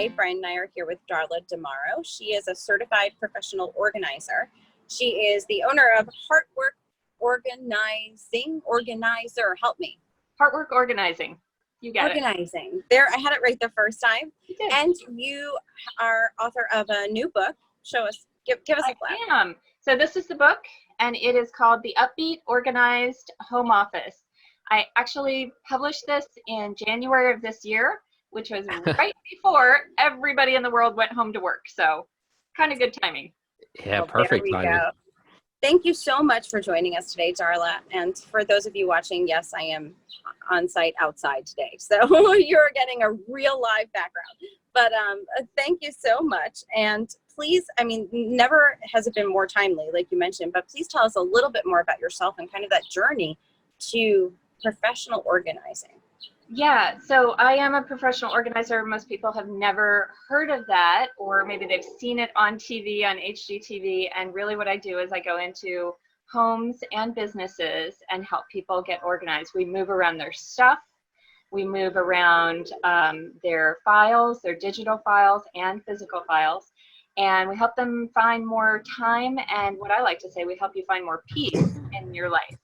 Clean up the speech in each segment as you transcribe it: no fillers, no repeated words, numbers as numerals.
Today, Brian and I are here with Darla DeMorrow. She is a certified professional organizer. She is the owner of Heartwork Organizer. Help me. Heartwork Organizing. You got Organizing. It. There, I had it right the first time. You did. And you are author of a new book. Show us, give us a flap. I am. So this is the book, and it is called The Upbeat Organized Home Office. I actually published this in January of this year, which was right before everybody in the world went home to work. So kind of good timing. Yeah, perfect timing. Go. Thank you so much for joining us today, Darla. And for those of you watching, yes, I am on site outside today. So you're getting a real live background. But thank you so much. And please, I mean, never has it been more timely, like you mentioned, but please tell us a little bit more about yourself and kind of that journey to professional organizing. Yeah, so I am a professional organizer. Most people have never heard of that, or maybe they've seen it on TV, on HGTV. And really what I do is I go into homes and businesses and help people get organized. We move around their stuff. We move around their files, their digital files and physical files. And we help them find more time. And what I like to say, we help you find more peace in your life.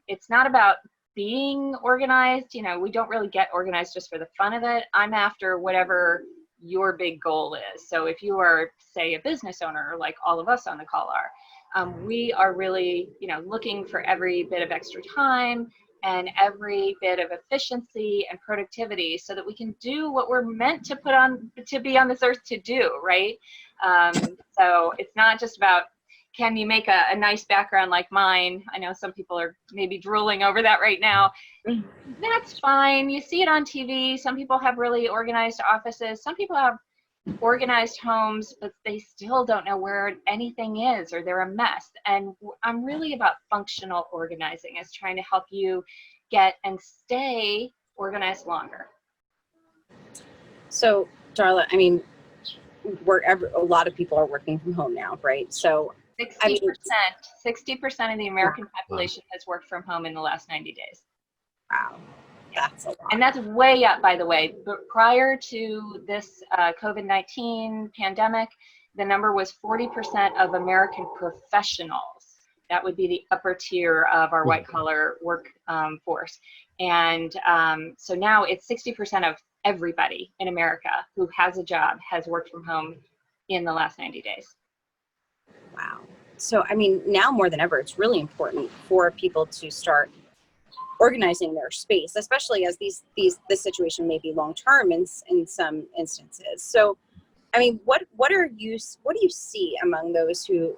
It's not about being organized. You know, we don't really get organized just for the fun of it. I'm after whatever your big goal is. So if you are, say, a business owner, like all of us on the call are, we are really, you know, looking for every bit of extra time and every bit of efficiency and productivity so that we can do what we're meant to be on this earth to do, right? So it's not just about, can you make a nice background like mine? I know some people are maybe drooling over that right now. That's fine. You see it on TV. Some people have really organized offices. Some people have organized homes, but they still don't know where anything is, or they're a mess. And I'm really about functional organizing, is trying to help you get and stay organized longer. So, Darla, I mean, a lot of people are working from home now, right? So 60% of the American population has worked from home in the last 90 days. Wow, that's a lot. And that's way up, by the way. But prior to this COVID-19 pandemic, the number was 40% of American professionals. That would be the upper tier of our white-collar workforce. And so now it's 60% of everybody in America who has a job has worked from home in the last 90 days. Wow. So, I mean, now more than ever, it's really important for people to start organizing their space, especially as this situation may be long-term in some instances. So, I mean, what do you see among those who,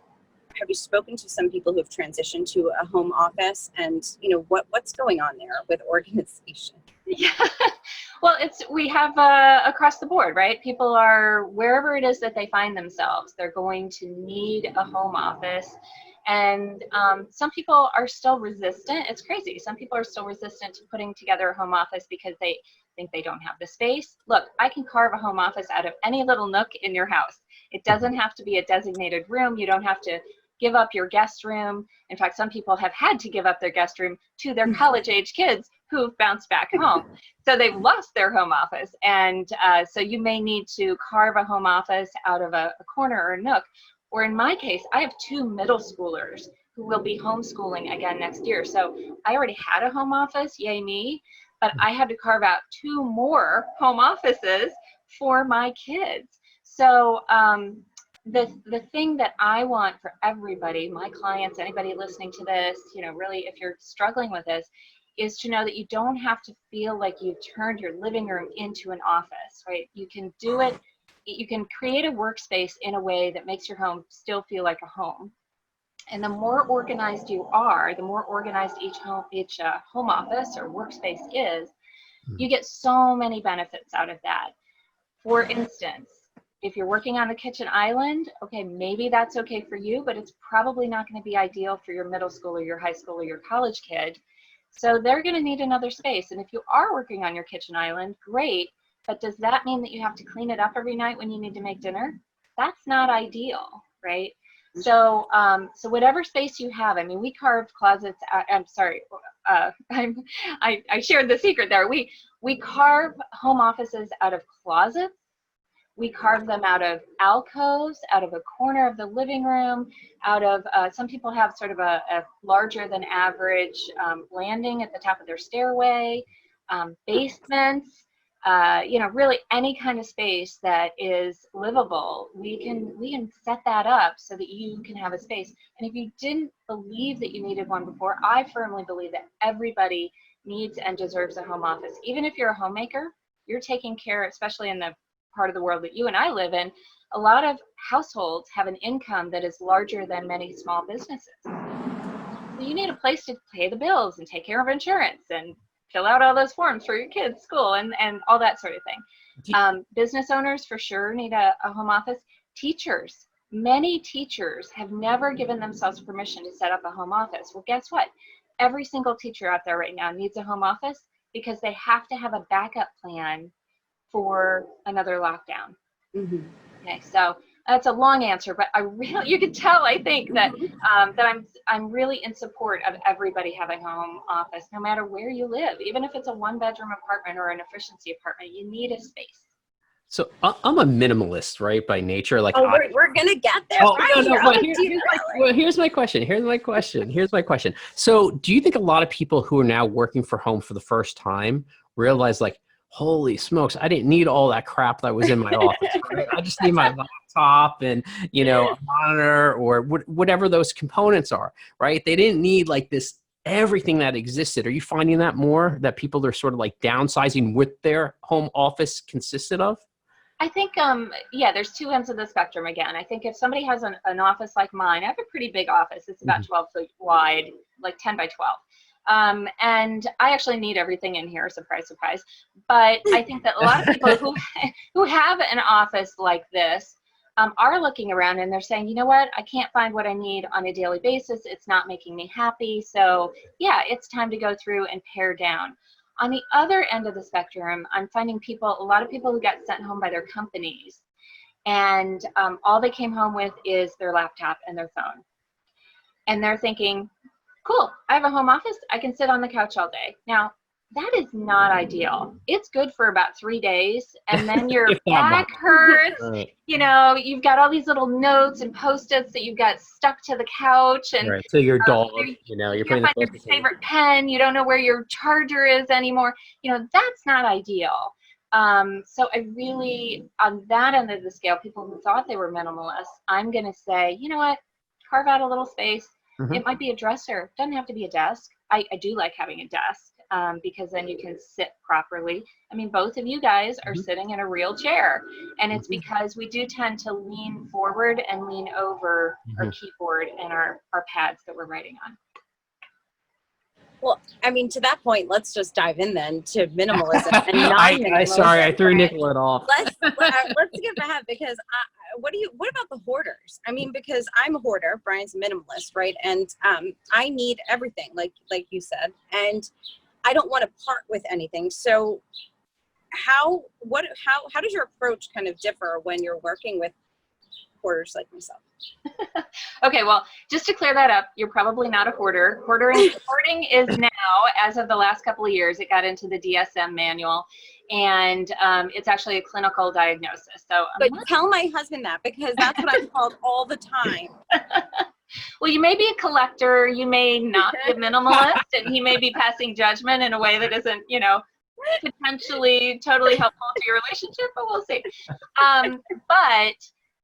have you spoken to some people who have transitioned to a home office, and, you know, what's going on there with organization? Yeah, well, we have across the board, right? People are, wherever it is that they find themselves, they're going to need a home office. And some people are still resistant. It's crazy. Some people are still resistant to putting together a home office because they think they don't have the space. Look, I can carve a home office out of any little nook in your house. It doesn't have to be a designated room. You don't have to give up your guest room. In fact, some people have had to give up their guest room to their college-age kids who've bounced back home. So they've lost their home office. And so you may need to carve a home office out of a corner or a nook. Or in my case, I have 2 middle schoolers who will be homeschooling again next year. So I already had a home office, yay me, but I had to carve out 2 more home offices for my kids. So the thing that I want for everybody, my clients, anybody listening to this, you know, really, if you're struggling with this, is to know that you don't have to feel like you've turned your living room into an office, right? You can do it. You can create a workspace in a way that makes your home still feel like a home. And the more organized you are, the more organized each home office or workspace is, you get so many benefits out of that. For instance, if you're working on the kitchen island, okay, maybe that's okay for you, but it's probably not going to be ideal for your middle school or your high school or your college kid. So they're going to need another space. And if you are working on your kitchen island, great. But does that mean that you have to clean it up every night when you need to make dinner? That's not ideal, right? So, so whatever space you have, I mean, we carved closets. I'm sorry, I shared the secret there. We carve home offices out of closets We carve them out of alcoves, out of a corner of the living room, out of, some people have sort of a larger than average landing at the top of their stairway, basements, really any kind of space that is livable. We can set that up so that you can have a space. And if you didn't believe that you needed one before, I firmly believe that everybody needs and deserves a home office. Even if you're a homemaker, you're taking care, especially in the part of the world that you and I live in, a lot of households have an income that is larger than many small businesses. So you need a place to pay the bills and take care of insurance and fill out all those forms for your kids' school and all that sort of thing. Business owners for sure need a home office. Teachers, many teachers have never given themselves permission to set up a home office. Well, guess what? Every single teacher out there right now needs a home office because they have to have a backup plan for another lockdown. Mm-hmm. Okay, so that's a long answer, but you can tell, I think that I'm really in support of everybody having a home office, no matter where you live. Even if it's a 1-bedroom apartment or an efficiency apartment, you need a space. So I'm a minimalist, right, by nature. Like, we're gonna get there. Oh, no, but here's my question. So, do you think a lot of people who are now working from home for the first time realize, like, holy smokes, I didn't need all that crap that was in my office. Right? I just need my laptop and, a monitor or whatever those components are, right? They didn't need like this, everything that existed. Are you finding that more, that people are sort of like downsizing what their home office consisted of? I think, there's two ends of the spectrum again. I think if somebody has an office like mine, I have a pretty big office. It's about 12 feet wide, like 10 by 12. And I actually need everything in here, surprise, surprise. But I think that a lot of people who have an office like this are looking around and they're saying, you know what, I can't find what I need on a daily basis. It's not making me happy. So yeah, it's time to go through and pare down. On the other end of the spectrum, I'm finding a lot of people who got sent home by their companies, and all they came home with is their laptop and their phone. And they're thinking, cool, I have a home office, I can sit on the couch all day. Now, that is not ideal. It's good for about 3 days, and then your back hurts. You've got all these little notes and Post-its that you've got stuck to the couch, and right. So your dog, you're putting your favorite pen. You don't know where your charger is anymore. That's not ideal. So I really, on that end of the scale, people who thought they were minimalist, I'm going to say, you know what, carve out a little space. Mm-hmm. It might be a dresser. It doesn't have to be a desk. I do like having a desk because then you can sit properly. I mean, both of you guys are sitting in a real chair, and it's because we do tend to lean forward and lean over our keyboard and our pads that we're writing on. Well, I mean, to that point, let's just dive in then to minimalism and non-minimalism. Sorry, I threw Nicolette off. Let's skip ahead because what about the hoarders? I mean, because I'm a hoarder, Brian's a minimalist, right? And I need everything, like you said, and I don't want to part with anything. So how does your approach kind of differ when you're working with hoarders like myself? Okay, well, just to clear that up, you're probably not a hoarder. Hoarding is now, as of the last couple of years, it got into the DSM manual, and it's actually a clinical diagnosis. So, but tell my husband that, because that's what I'm called all the time. Well, you may be a collector, you may not be a minimalist, and he may be passing judgment in a way that isn't, potentially totally helpful to your relationship, but we'll see. But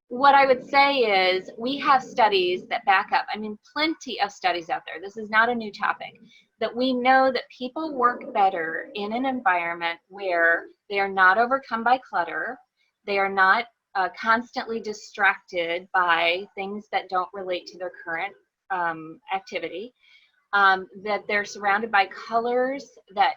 what I would say is we have studies that back up, plenty of studies out there. This is not a new topic, that we know that people work better in an environment where they are not overcome by clutter, they are not constantly distracted by things that don't relate to their current activity, that they're surrounded by colors that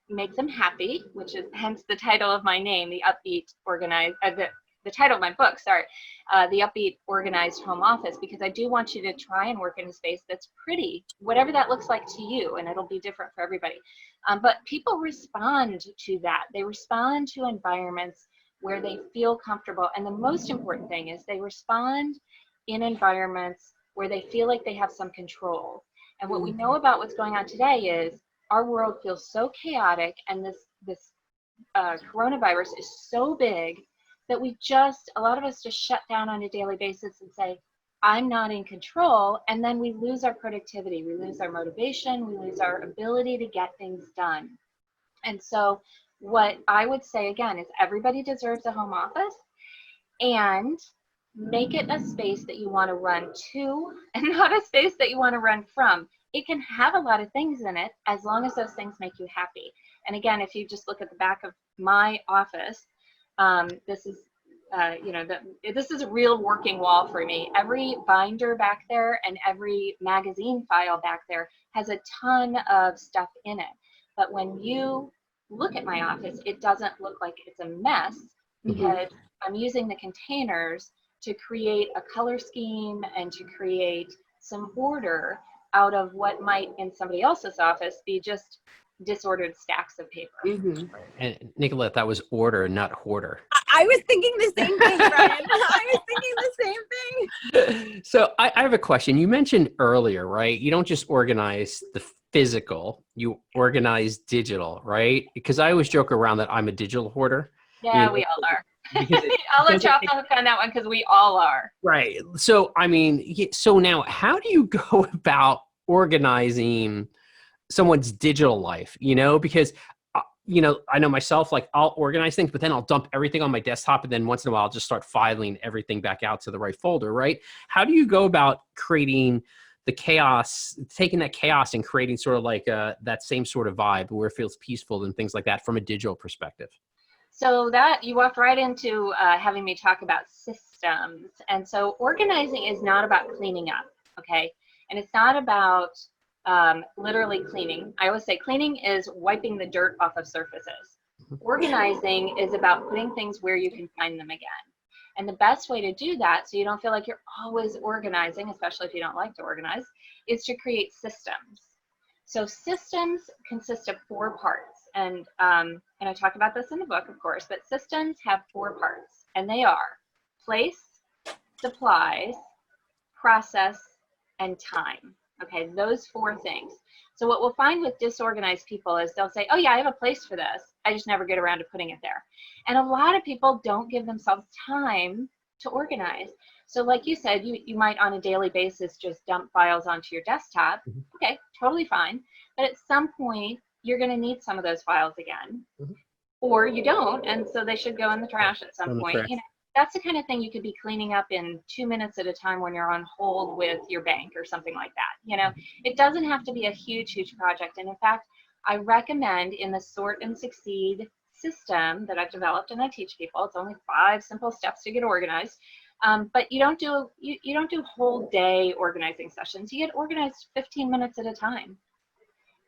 make them happy, which is hence the title of my name, the upbeat organized, the title of my book, the upbeat organized home office, because I do want you to try and work in a space that's pretty, whatever that looks like to you, and it'll be different for everybody. But people respond to that. They respond to environments where they feel comfortable. And the most important thing is they respond in environments where they feel like they have some control. And what we know about what's going on today is our world feels so chaotic, and this coronavirus is so big that a lot of us just shut down on a daily basis and say, I'm not in control. And then we lose our productivity, we lose our motivation, we lose our ability to get things done. And so what I would say again is everybody deserves a home office, and make it a space that you want to run to and not a space that you want to run from. It can have a lot of things in it as long as those things make you happy. And again, if you just look at the back of my office, this is this is a real working wall for me. Every binder back there and every magazine file back there has a ton of stuff in it. But when you look at my office, it doesn't look like it's a mess, because I'm using the containers to create a color scheme and to create some order out of what might in somebody else's office be just disordered stacks of paper. And Nicolette, that was order, not hoarder. I was thinking the same thing, Brian. I was thinking the same thing. So I have a question. You mentioned earlier, right? You don't just organize the physical, you organize digital, right? Because I always joke around that I'm a digital hoarder. Yeah, we all are. I'll let you off the hook on that one, because we all are. Right. So, I mean, so now how do you go about organizing someone's digital life, because, I know myself, like I'll organize things, but then I'll dump everything on my desktop. And then once in a while, I'll just start filing everything back out to the right folder, right? How do you go about creating the chaos, taking that chaos and creating sort of like that same sort of vibe where it feels peaceful and things like that from a digital perspective? So that you walked right into having me talk about systems. And so organizing is not about cleaning up, okay? And it's not about literally cleaning. I always say cleaning is wiping the dirt off of surfaces. Organizing is about putting things where you can find them again. And the best way to do that, so you don't feel like you're always organizing, especially if you don't like to organize, is to create systems. So systems consist of 4 parts. And I talk about this in the book, of course, but systems have 4 parts, and they are place, supplies, process, and time. Okay, those 4 things. So what we'll find with disorganized people is they'll say, oh yeah, I have a place for this, I just never get around to putting it there. And a lot of people don't give themselves time to organize. So like you said, you might on a daily basis just dump files onto your desktop. Okay, totally fine. But at some point, you're going to need some of those files again, or you don't, and so they should go in the trash at some point. That's the kind of thing you could be cleaning up in 2 minutes at a time when you're on hold with your bank or something like that. It doesn't have to be a huge project. And in fact, I recommend in the Sort and Succeed system that I've developed and I teach people, it's only 5 simple steps to get organized. But you don't do whole day organizing sessions. You get organized 15 minutes at a time.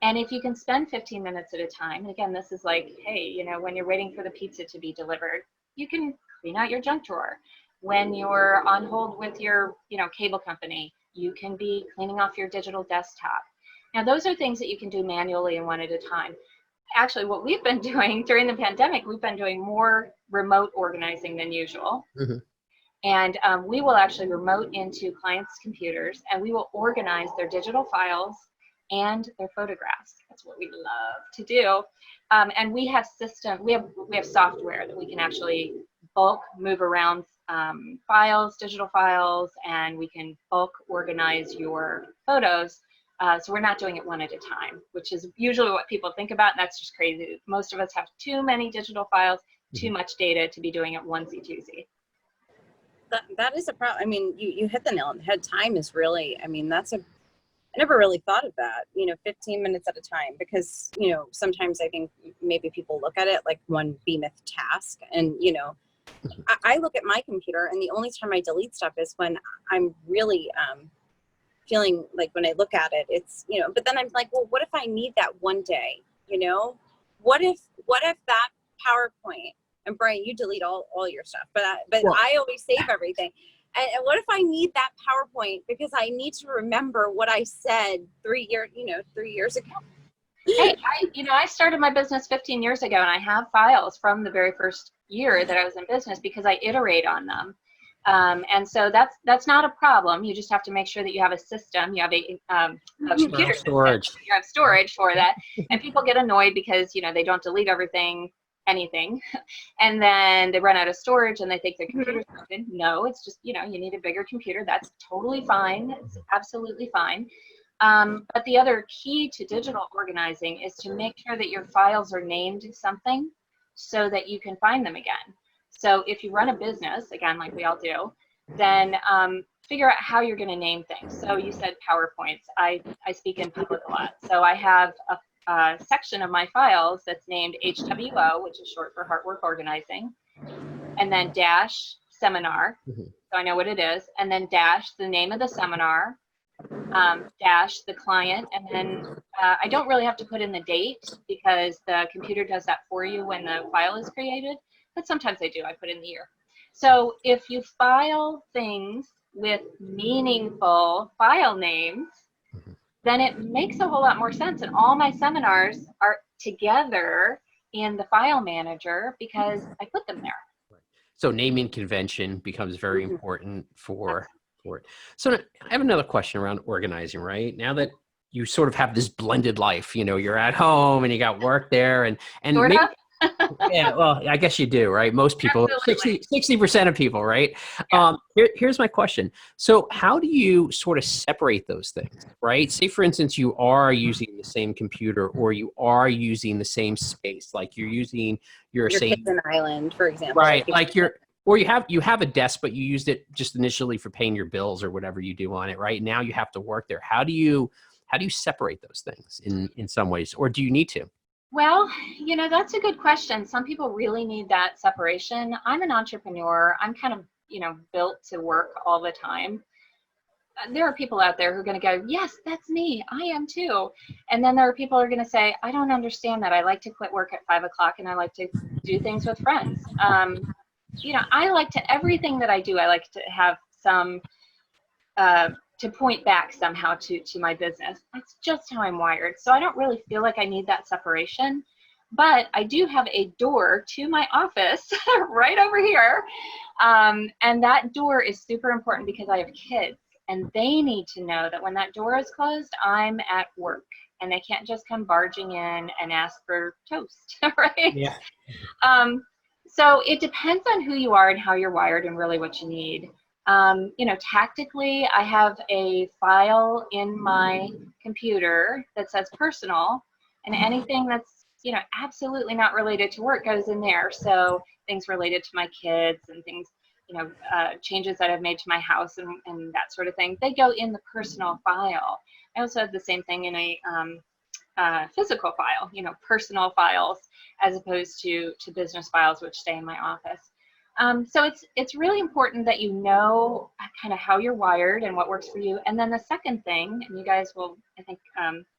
And if you can spend 15 minutes at a time, and again, this is like, hey, when you're waiting for the pizza to be delivered, you can clean out your junk drawer. When you're on hold with your, cable company, you can be cleaning off your digital desktop. Now, those are things that you can do manually and one at a time. Actually, what we've been doing during the pandemic, we've been doing more remote organizing than usual. And we will actually remote into clients' computers, and we will organize their digital files and their photographs. That's what we love to do. And we have we have software that we can actually bulk move around digital files, and we can bulk organize your photos. So we're not doing it one at a time, which is usually what people think about, and that's just crazy. Most of us have too many digital files, too much data to be doing it onesie-twosie. That is a problem. I mean, you hit the nail on the head. Time is really, I never really thought of that, 15 minutes at a time, because, sometimes I think maybe people look at it like one behemoth task. And, I look at my computer, and the only time I delete stuff is when I'm really feeling like, when I look at it, it's, but then I'm like, well, what if I need that one day? What if that PowerPoint, and Brian, you delete all your stuff, but well, I always save everything. And what if I need that PowerPoint because I need to remember what I said 3 years ago? Hey, I started my business 15 years ago, and I have files from the very first year that I was in business because I iterate on them. And so that's not a problem. You just have to make sure that you have a system, you have a computer storage. System, you have storage for that. And people get annoyed because, they don't delete everything anything. And then they run out of storage and they think their computer's broken. No, it's just, you need a bigger computer. That's totally fine. It's absolutely fine. But the other key to digital organizing is to make sure that your files are named something so that you can find them again. So if you run a business, again, like we all do, then figure out how you're going to name things. So you said PowerPoints. I speak in public a lot. So I have a section of my files that's named HWO, which is short for Heart Work Organizing, and then dash seminar, so I know what it is, and then dash the name of the seminar, dash the client, and then I don't really have to put in the date because the computer does that for you when the file is created, but sometimes I do. I put in the year. So if you file things with meaningful file names, then it makes a whole lot more sense. And all my seminars are together in the file manager because I put them there. So naming convention becomes very important for it. So I have another question around organizing, right? Now that you sort of have this blended life, you're at home and you got work there and Sort maybe, of? yeah, well, I guess you do, right? Most people, Absolutely. 60% of people, right? Yeah. Here's my question. So how do you sort of separate those things, right? Say, for instance, you are using the same computer or you are using the same space, like you're using your same kitchen island, for example. right? Like or you have a desk, but you used it just initially for paying your bills or whatever you do on it, right? Now you have to work there. How do you separate those things in some ways, or do you need to? Well, that's a good question. Some people really need that separation. I'm an entrepreneur. I'm kind of, built to work all the time. There are people out there who are going to go, yes, that's me. I am too. And then there are people who are going to say, I don't understand that. I like to quit work at 5 o'clock and I like to do things with friends. I like to, everything that I do, I like to have some, to point back somehow to my business. That's just how I'm wired. So I don't really feel like I need that separation, but I do have a door to my office right over here. And that door is super important because I have kids and they need to know that when that door is closed, I'm at work and they can't just come barging in and ask for toast, right? Yeah. So it depends on who you are and how you're wired and really what you need. Tactically, I have a file in my computer that says personal, and anything that's, absolutely not related to work goes in there. So things related to my kids and things, changes that I've made to my house and that sort of thing, they go in the personal file. I also have the same thing in a physical file, personal files, as opposed to business files, which stay in my office. So it's really important that you know kind of how you're wired and what works for you. And then the second thing, and you guys will, I think,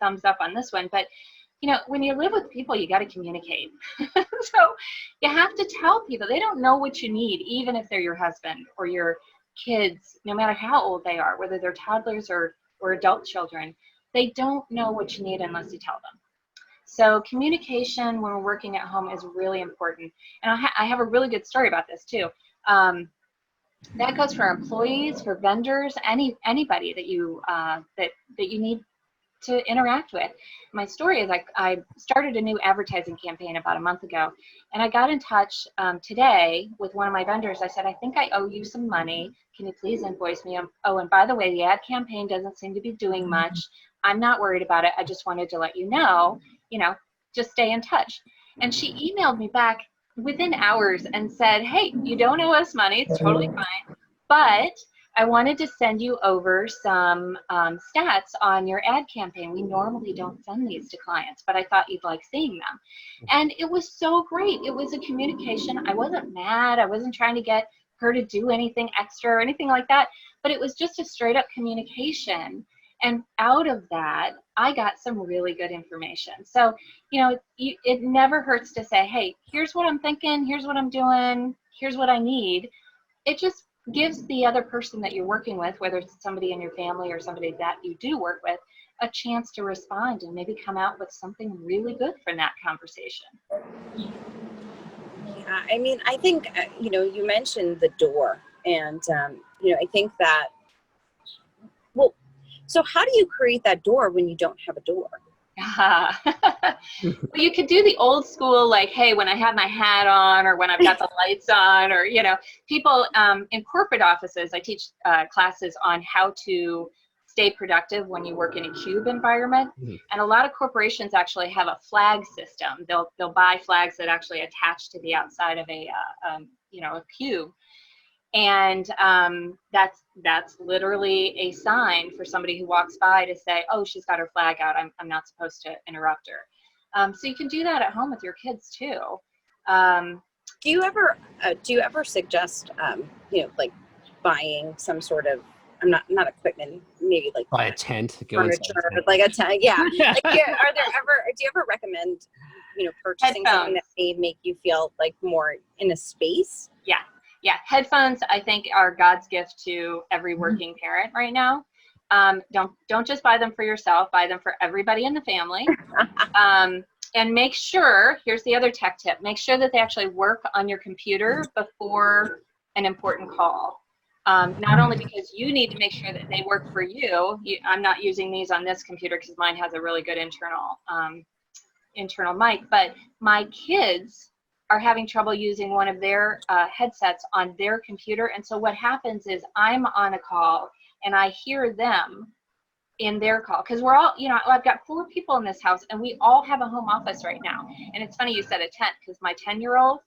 thumbs up on this one, but when you live with people, you got to communicate. So you have to tell people. They don't know what you need, even if they're your husband or your kids, no matter how old they are, whether they're toddlers or adult children. They don't know what you need unless you tell them. So communication when we're working at home is really important. And I have a really good story about this too. That goes for employees, for vendors, anybody that you that you need to interact with. My story is I started a new advertising campaign about a month ago, and I got in touch today with one of my vendors. I said, I think I owe you some money. Can you please invoice me? Oh, and by the way, the ad campaign doesn't seem to be doing much. I'm not worried about it. I just wanted to let you know, just stay in touch. And she emailed me back within hours and said, hey, you don't owe us money. It's totally fine. But I wanted to send you over some stats on your ad campaign. We normally don't send these to clients, but I thought you'd like seeing them. And it was so great. It was a communication. I wasn't mad. I wasn't trying to get her to do anything extra or anything like that, but it was just a straight up communication. And out of that, I got some really good information. So, it never hurts to say, hey, here's what I'm thinking. Here's what I'm doing. Here's what I need. It just gives the other person that you're working with, whether it's somebody in your family or somebody that you do work with, a chance to respond and maybe come out with something really good from that conversation. Yeah, I mean, I think, you mentioned the door, and, I think that, well, so how do you create that door when you don't have a door? Well, you could do the old school, like, hey, when I have my hat on, or when I've got the lights on, or, people in corporate offices, I teach classes on how to stay productive when you work in a cube environment. And a lot of corporations actually have a flag system. They'll buy flags that actually attach to the outside of a cube. And that's literally a sign for somebody who walks by to say, oh, she's got her flag out. I'm not supposed to interrupt her. So you can do that at home with your kids too. Do you ever suggest like buying some sort of not equipment, maybe like buy a tent, furniture, like a tent? Yeah. Like, do you ever recommend purchasing something that may make you feel like more in a space? Yeah, headphones, I think, are God's gift to every working parent right now. Don't just buy them for yourself, buy them for everybody in the family. And make sure, here's the other tech tip, make sure that they actually work on your computer before an important call. Not only because you need to make sure that they work for you. I'm not using these on this computer because mine has a really good internal mic, but my kids are having trouble using one of their headsets on their computer. And so what happens is I'm on a call and I hear them in their call. Because we're all, I've got 4 people in this house and we all have a home office right now. And it's funny you said a tent, because my 10-year-old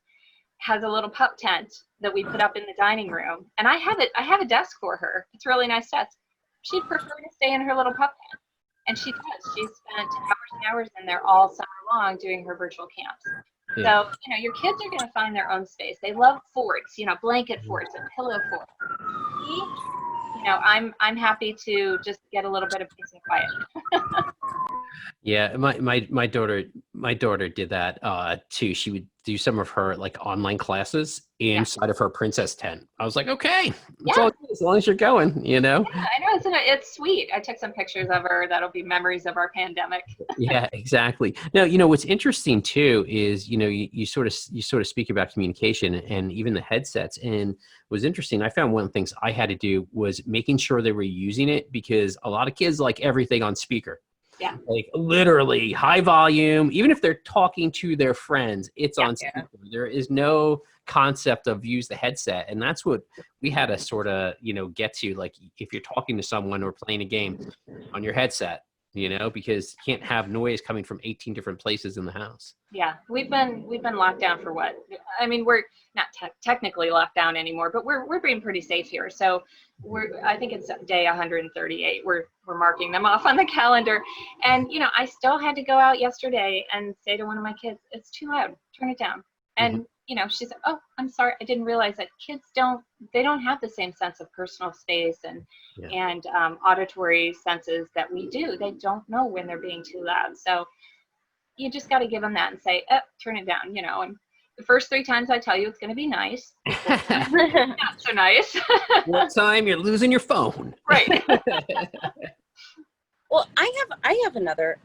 has a little pup tent that we put up in the dining room. And I have a desk for her. It's a really nice desk. She'd prefer to stay in her little pup tent. And she does. She's spent hours and hours in there all summer long doing her virtual camps. Yeah. So, your kids are going to find their own space. They love forts, blanket forts and pillow forts. Me, I'm happy to just get a little bit of peace and quiet. Yeah, my daughter did that too. She would do some of her like online classes inside of her princess tent. I was like, okay, it's all good, as long as you're going, Yeah, I know, it's sweet. I took some pictures of her. That'll be memories of our pandemic. Yeah, exactly. Now, what's interesting too is, you sort of speak about communication and even the headsets. And it was interesting. I found one of the things I had to do was making sure they were using it, because a lot of kids like everything on speaker. Yeah. Like literally high volume, even if they're talking to their friends, it's on speaker. There is no concept of use the headset. And that's what we had to sort of, get to, like, if you're talking to someone or playing a game on your headset, because you can't have noise coming from 18 different places in the house. Yeah, we've been locked down for what? I mean, we're not technically locked down anymore, but we're being pretty safe here. So I think it's day 138. We're marking them off on the calendar. And I still had to go out yesterday and say to one of my kids, "It's too loud. Turn it down." And she said, "Oh, I'm sorry. I didn't realize that kids don't have the same sense of personal space and auditory senses that we do. They don't know when they're being too loud. So you just got to give them that and say, oh, turn it down, And the first 3 times I tell you it's going to be nice. Not so nice. One time you're losing your phone. Right. Well, I have another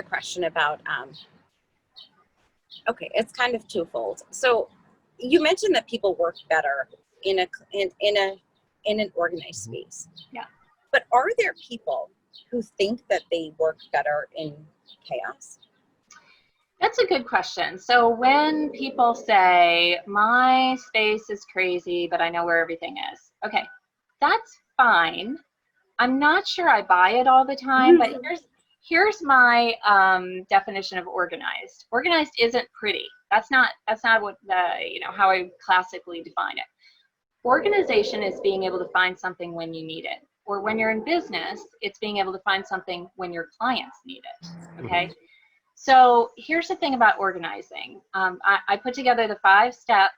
question about okay, it's kind of twofold. So you mentioned that people work better in an organized space. Yeah. But are there people who think that they work better in chaos? That's a good question. So when people say, my space is crazy, but I know where everything is. Okay, that's fine. I'm not sure I buy it all the time, but here's my definition of organized. Organized isn't pretty. That's not what how I classically define it. Organization is being able to find something when you need it. Or when you're in business, it's being able to find something when your clients need it, okay? So here's the thing about organizing. I put together the 5-step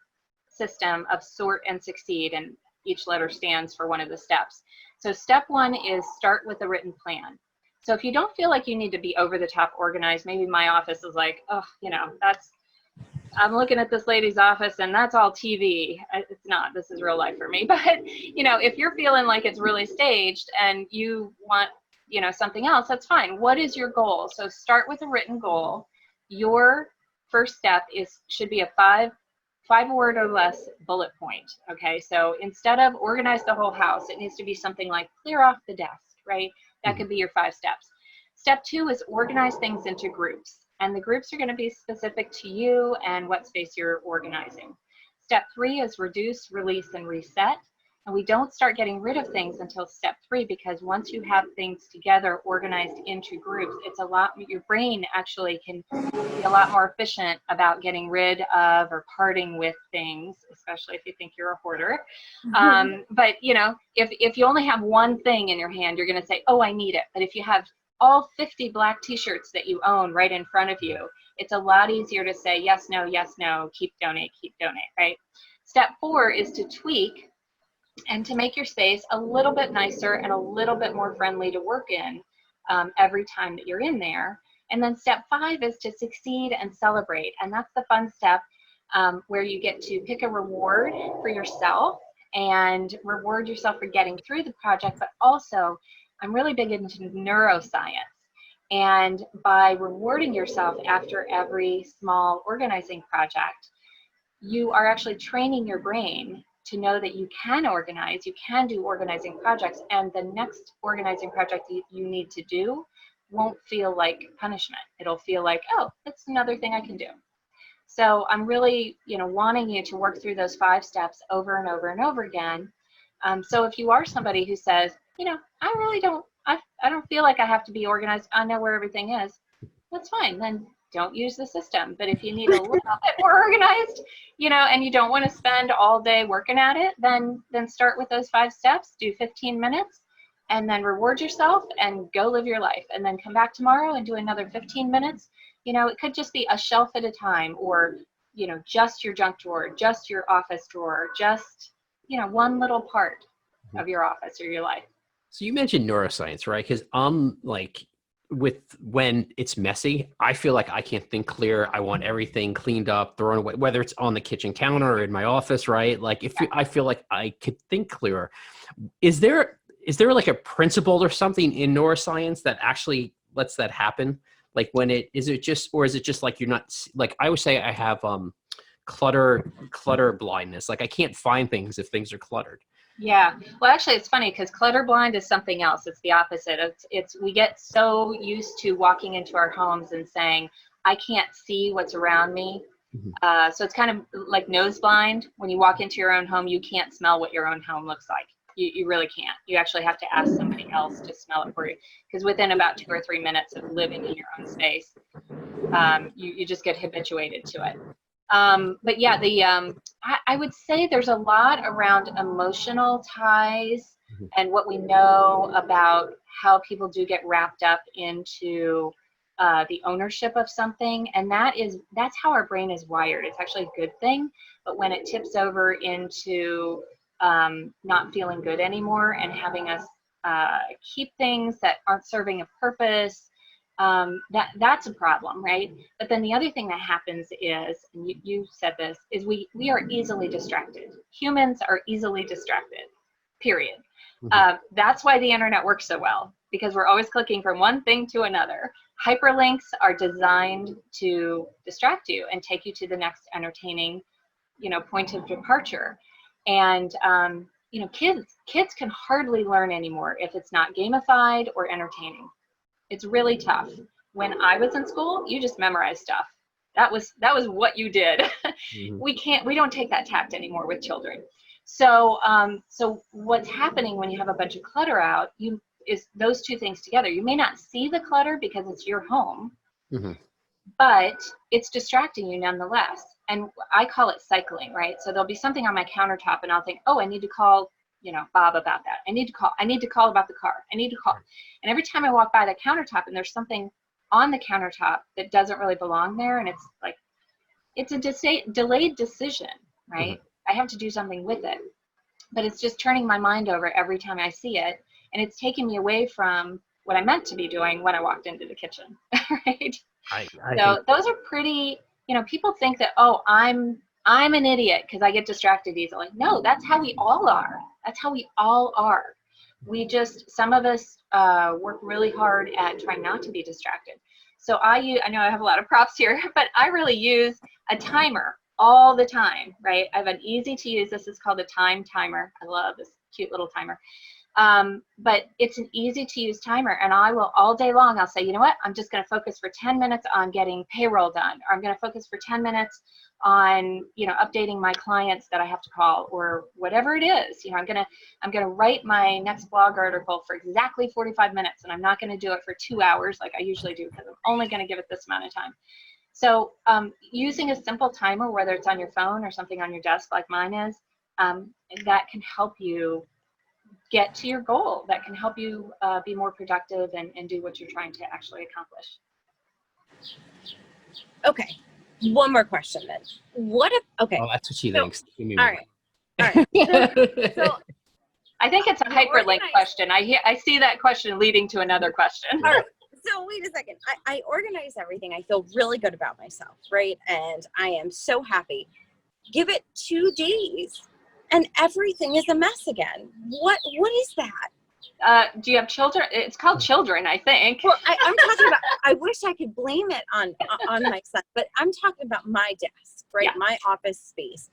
system of sort and succeed, and each letter stands for one of the steps. So step 1 is start with a written plan. So if you don't feel like you need to be over the top organized, maybe my office is like, oh, I'm looking at this lady's office and that's all TV. It's not, this is real life for me. But, if you're feeling like it's really staged and you want, something else, that's fine. What is your goal? So start with a written goal. Your first step should be a 5-word or less bullet point. Okay. So instead of organize the whole house, it needs to be something like clear off the desk, right? That could be your 5 steps. Step 2 is organize things into groups. And the groups are going to be specific to you and what space you're organizing. Step 3 is reduce, release, and reset. And we don't start getting rid of things until step 3, because once you have things together, organized into groups, it's a lot, your brain actually can be a lot more efficient about getting rid of or parting with things, especially if you think you're a hoarder. But you know, if you only have one thing in your hand, you're going to say, oh, I need it. But if you have all 50 black t-shirts that you own right in front of you, it's a lot easier to say yes, no, keep, donate, right? Step 4 is to tweak and to make your space a little bit nicer and a little bit more friendly to work in every time that you're in there. And then step 5 is to succeed and celebrate. And that's the fun step where you get to pick a reward for yourself and reward yourself for getting through the project. But also, I'm really big into neuroscience. And by rewarding yourself after every small organizing project, you are actually training your brain to know that you can organize, you can do organizing projects, and the next organizing project you need to do won't feel like punishment. It'll feel like, oh, it's another thing I can do. So I'm really, you know, wanting you to work through those 5 steps over and over and over again. So if you are somebody who says, you know, I really don't, I don't feel like I have to be organized, I know where everything is, that's fine. Then don't use the system. But if you need a little bit more organized, you know, and you don't want to spend all day working at it, then start with those 5 steps, do 15 minutes, and then reward yourself and go live your life. And then come back tomorrow and do another 15 minutes. You know, it could just be a shelf at a time, or, you know, just your junk drawer, just your office drawer, just, you know, one little part of your office or your life. So you mentioned neuroscience, right? Because I'm like, with when it's messy, I feel like I can't think clear. I want everything cleaned up, thrown away, whether it's on the kitchen counter or in my office, right? Like if I feel like I could think clearer. Is there like a principle or something in neuroscience that actually lets that happen? Like when is it just like you're not, like I always say I have clutter blindness. Like I can't find things if things are cluttered. Yeah, well, actually, it's funny because clutter blind is something else. It's the opposite. It's we get so used to walking into our homes and saying, I can't see what's around me. So it's kind of like nose blind. When you walk into your own home, you can't smell what your own home looks like. You really can't. You actually have to ask somebody else to smell it for you, because within about 2 or 3 minutes of living in your own space, you just get habituated to it. But yeah, I would say there's a lot around emotional ties and what we know about how people do get wrapped up into the ownership of something, and that's how our brain is wired. It's actually a good thing, but when it tips over into not feeling good anymore and having us keep things that aren't serving a purpose, that's a problem, right? But then the other thing that happens is, and you said this, is we are easily distracted. Humans are easily distracted, period. That's why the internet works so well, because we're always clicking from one thing to another. Hyperlinks are designed to distract you and take you to the next entertaining, you know, point of departure. And you know, kids can hardly learn anymore if it's not gamified or entertaining. It's really tough. When I was in school, you just memorized stuff. That was what you did. We don't take that tact anymore with children. So so what's happening when you have a bunch of clutter out, is those two things together. You may not see the clutter because it's your home, but it's distracting you nonetheless. And I call it cycling, right? So there'll be something on my countertop and I'll think, oh, I need to call, you know, Bob about that. I need to call about the car. I need to call. And every time I walk by the countertop and there's something on the countertop that doesn't really belong there, and it's like, it's a delayed decision, right? I have to do something with it, but it's just turning my mind over every time I see it. And it's taking me away from what I meant to be doing when I walked into the kitchen, right? So those are pretty, you know, people think that, oh, I'm an idiot because I get distracted easily. No, that's how we all are. That's how we all are. We just, some of us work really hard at trying not to be distracted. So I know I have a lot of props here, but I really use a timer all the time, right? I have an easy to use, this is called a time timer. I love this cute little timer. But it's an easy to use timer, and I will all day long, I'll say, you know what, I'm just going to focus for 10 minutes on getting payroll done, or I'm going to focus for 10 minutes on, you know, updating my clients that I have to call, or whatever it is. You know, I'm going to write my next blog article for exactly 45 minutes, and I'm not going to do it for 2 hours like I usually do, because I'm only going to give it this amount of time. So using a simple timer, whether it's on your phone or something on your desk like mine is, that can help you get to your goal, that can help you be more productive and do what you're trying to actually accomplish. Okay, one more question then. What if, okay. Oh, that's what she thinks. Give me All one. right. All right. So I think it's a hyperlink question. I see that question leading to another question. all right. So wait a second. I organize everything. I feel really good about myself, right? And I am so happy. Give it 2 days and everything is a mess again. What is that? Do you have children? It's called children, I think. Well, I'm talking about, I wish I could blame it on my son, but I'm talking about my desk, right? Yeah. My office space.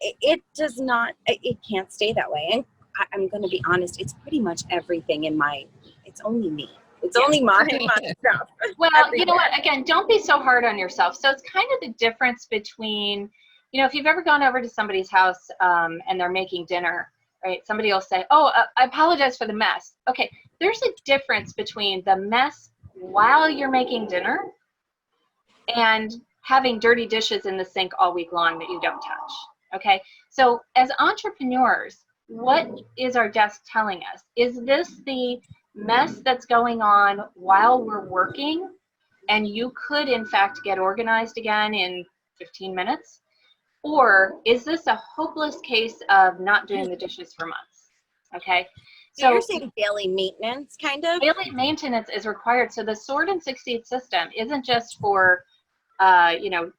It does not, it can't stay that way. And I'm going to be honest, it's pretty much everything it's only me. It's only my stuff. Well, you know what? Again, don't be so hard on yourself. So it's kind of the difference between, you know, if you've ever gone over to somebody's house and they're making dinner, right? Somebody will say, oh, I apologize for the mess. Okay, there's a difference between the mess while you're making dinner and having dirty dishes in the sink all week long that you don't touch, okay? So as entrepreneurs, what is our desk telling us? Is this the mess that's going on while we're working and you could in fact get organized again in 15 minutes? Or is this a hopeless case of not doing the dishes for months? Okay. So you're saying daily maintenance, kind of? Daily maintenance is required. So the Sort and Succeed system isn't just for, you know,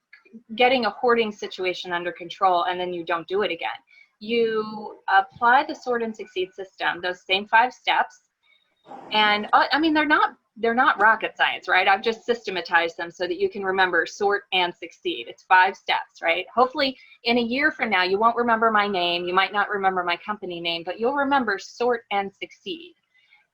getting a hoarding situation under control and then you don't do it again. You apply the Sort and Succeed system, those same 5 steps, and I mean, they're not rocket science, right? I've just systematized them so that you can remember sort and succeed. It's 5 steps, right? Hopefully in a year from now, you won't remember my name. You might not remember my company name, but you'll remember sort and succeed.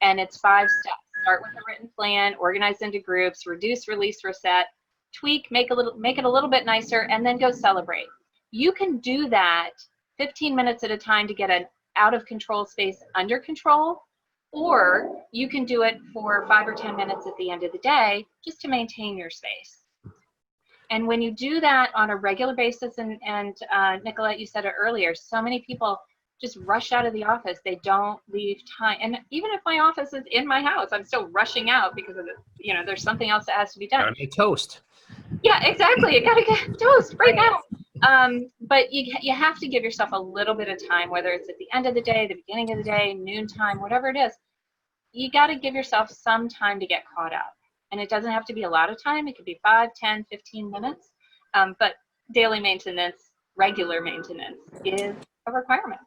And it's 5 steps. Start with a written plan, organize into groups, reduce, release, reset, tweak, make it a little bit nicer, and then go celebrate. You can do that 15 minutes at a time to get an out of control space under control, or you can do it for 5 or 10 minutes at the end of the day just to maintain your space. And when you do that on a regular basis, and Nicolette, you said it earlier, so many people just rush out of the office. They don't leave time. And even if my office is in my house, I'm still rushing out because of the, you know, there's something else that has to be done. Gotta make toast. Yeah, exactly. You gotta get toast right now. But you have to give yourself a little bit of time, whether it's at the end of the day, the beginning of the day, noontime, whatever it is. You got to give yourself some time to get caught up. And it doesn't have to be a lot of time. It could be 5, 10, 15 minutes. But daily maintenance, regular maintenance is a requirement.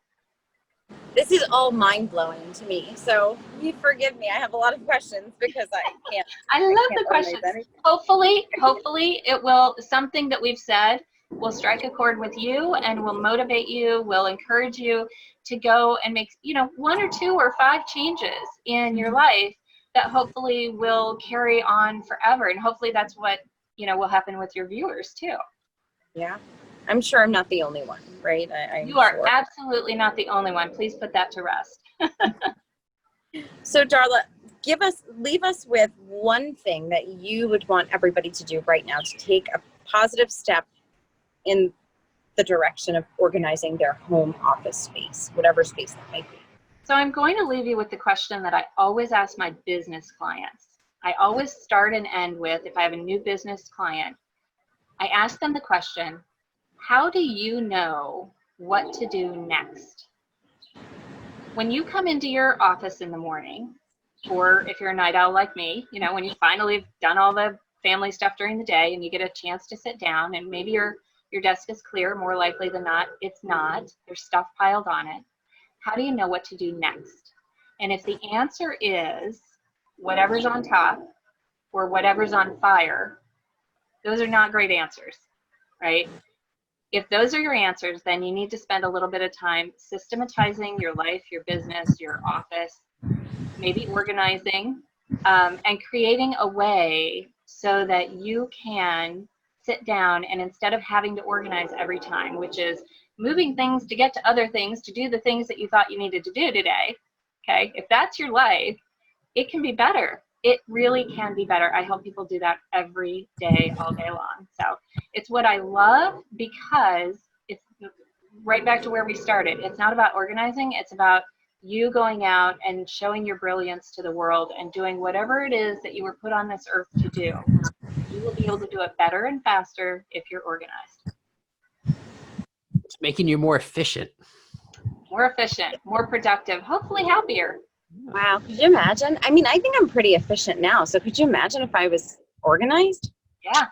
This is all mind-blowing to me. So you forgive me. I have a lot of questions because I can't. I love the questions. Hopefully it will, something that we've said will strike a chord with you and will motivate you, will encourage you to go and make, you know, 1 or 2 or 5 changes in your life that hopefully will carry on forever. And hopefully that's what, you know, will happen with your viewers too. Yeah. I'm sure I'm not the only one, right? You are absolutely not the only one. Please put that to rest. So Darla, leave us with one thing that you would want everybody to do right now to take a positive step in the direction of organizing their home office space, whatever space that might be. So I'm going to leave you with the question that I always ask my business clients. I always start and end with, if I have a new business client, I ask them the question, how do you know what to do next? When you come into your office in the morning, or if you're a night owl like me, you know, when you finally have done all the family stuff during the day and you get a chance to sit down and maybe your desk is clear, more likely than not, it's not. There's stuff piled on it. How do you know what to do next? And if the answer is whatever's on top or whatever's on fire, those are not great answers, right? If those are your answers, then you need to spend a little bit of time systematizing your life, your business, your office, maybe organizing, and creating a way so that you can sit down and instead of having to organize every time, which is moving things to get to other things, to do the things that you thought you needed to do today, okay, if that's your life, it can be better. It really can be better. I help people do that every day, all day long. So it's what I love because it's right back to where we started. It's not about organizing. It's about you going out and showing your brilliance to the world and doing whatever it is that you were put on this earth to do. You will be able to do it better and faster if you're organized. It's making you more efficient. More efficient, more productive, hopefully happier. Wow. Could you imagine? I mean, I think I'm pretty efficient now. So could you imagine if I was organized? Yeah.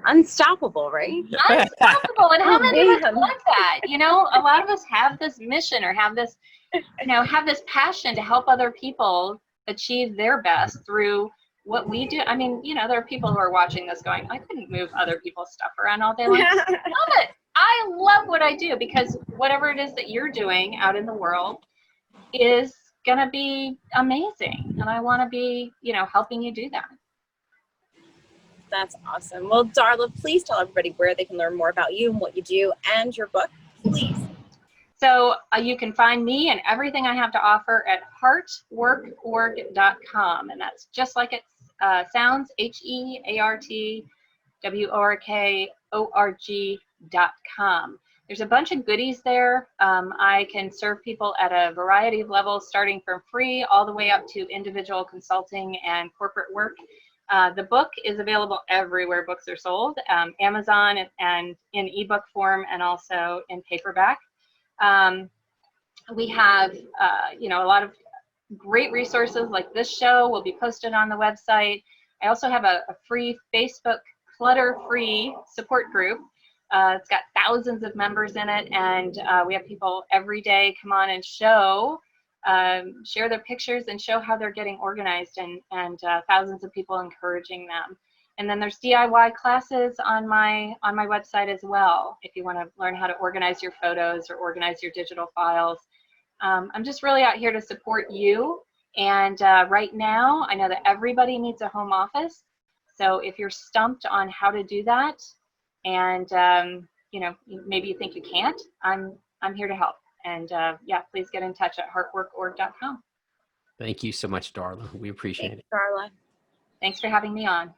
Unstoppable, right? Unstoppable. And how Oh, many of us man. want that? You know, a lot of us have this mission or have this, you know, have this passion to help other people achieve their best through what we do. I mean, you know, there are people who are watching this going, I couldn't move other people's stuff around all day long. I love it. I love what I do because whatever it is that you're doing out in the world is going to be amazing. And I want to be, you know, helping you do that. That's awesome. Well, Darla, please tell everybody where they can learn more about you and what you do and your book, please. So you can find me and everything I have to offer at heartworkorg.com. And that's just like it sounds, HEARTWORKORG.com. There's a bunch of goodies there. I can serve people at a variety of levels, starting from free all the way up to individual consulting and corporate work. The book is available everywhere books are sold, Amazon and in ebook form and also in paperback. We have, you know, a lot of great resources like this show will be posted on the website. I also have a free Facebook clutter-free support group. It's got thousands of members in it, and we have people every day come on and share their pictures and show how they're getting organized, and thousands of people encouraging them. And then there's DIY classes on my website as well, if you want to learn how to organize your photos or organize your digital files. I'm just really out here to support you. And right now, I know that everybody needs a home office. So if you're stumped on how to do that, and you know, maybe you think you can't, I'm here to help. And yeah, please get in touch at heartworkorg.com. Thank you so much, Darla. We appreciate it. Darla. Thanks for having me on.